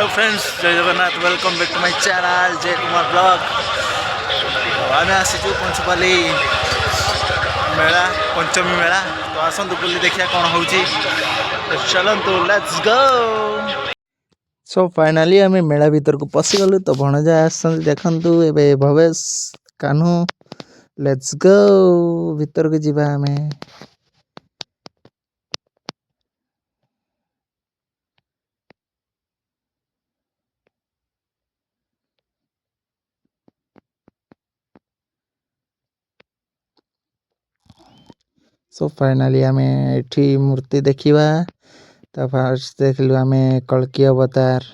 Hello friends जय Jagannath welcome back to my channel Jai Kumar blog. आम आसीचु पंचपाली मेला पंचमी मेला तो आसतु बुली देखिए कौन हो चलतु लेट्स गो। सो फाइनाली आम मेला भीतर को पशिगलु तो भणजा आस देखु ए भवेश कान्हू लेट्स गो भीतर को जीवा आमे। सो फाइनाली आम एठी मूर्ति देखिबा तो फास्ट देखलु आम कल्की अवतार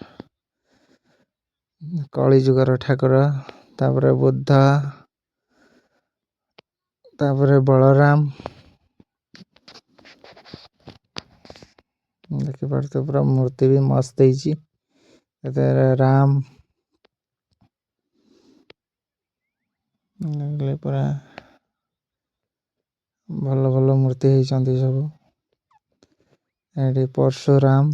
कली जुगर ठाकुर तापर बुद्ध तापर बलराम देखि पारते पूरा मूर्ति भी मस्त है राम पूरा भल भल मूर्ति होती सब ये परशुराम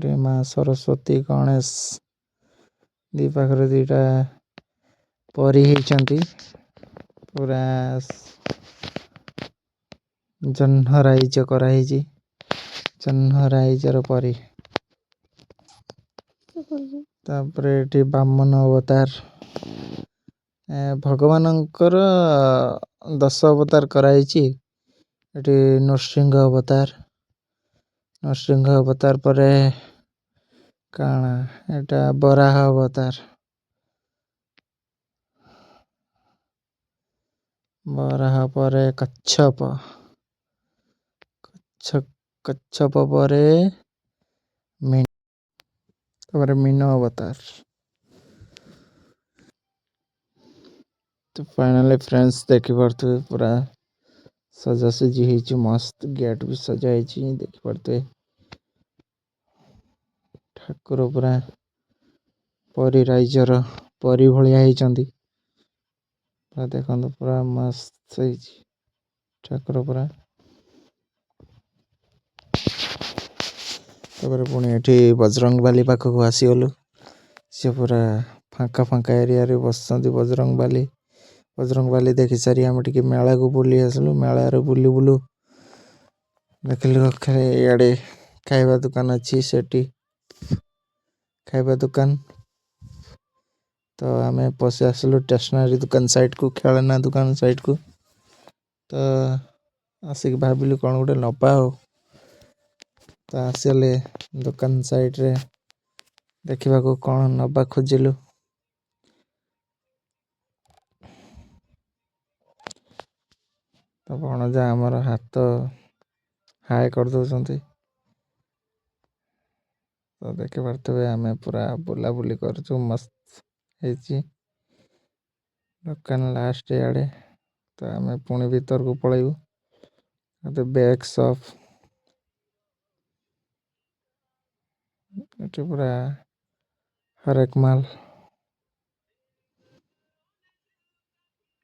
ये माँ सरस्वती गणेश दी पाखर दीटा परी होती पूरा जन्हराइज कराई जन्हराइजर परी तापर ये बामन अवतार भगवानंकर 10 अवतार कराई नृसिंह अवतार पर काना एटा बराह अवतार बराह पर कच्छप कच्छप पर मीनो अवतार। तो फाइनली फ्रेंड्स देखी पारे पूरा सजा सजी हो मस्त गेट भी सजाई देखी पारे ठाकुर पूरा परी राइजर परी भाया होती देखो पूरा मस्त ठाकुर पूरा पुणी ये बजरंग बाली पाखक आसीगलु सी पूरा फांका फांका एरिया रे बस बजरंग बाली देखी सारी आम टे मेला को बुली आसलु मेला रे बुलू बुलू देखिलु इे खाइबा दुकान अच्छी सेठी खाइबा दुकान तो आम पशि आसलु स्टेशनरी दुकान साइड को खेलना दुकान साइड को तो आसिक भाविलु कौन गोटे नपा हो तो आसले दुकान साइड रे देखा कौन नबा खोजिलु तो भणजा आमर हाथ हाय कर दौरान तो देखी पारे आम पूरा बुलाबुली कर मस्त है दुकान लास्ट आड़े तो आम पुणी भीतर को पलैबू तो बैग शॉप ये पूरा हरेक माल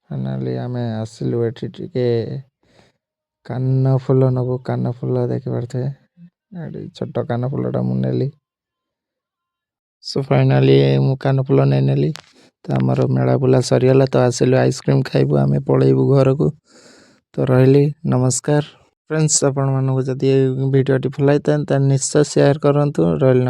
फाइनाली आम आसिलु टे कान फूल नबू कान फूल देखी पारे छोट कान फूलटा मुझे सो फाइनाली मु कान फूल नहीं नेली तो आमर मेला बुला सरीगला तो आसिलु आइसक्रीम खाइबू आम पलैबू घर को तो रही नमस्कार फ्रेंड्स आपण मानक जदि वीडियो भल निश्चय शेयर करूँ रही नमस्कार।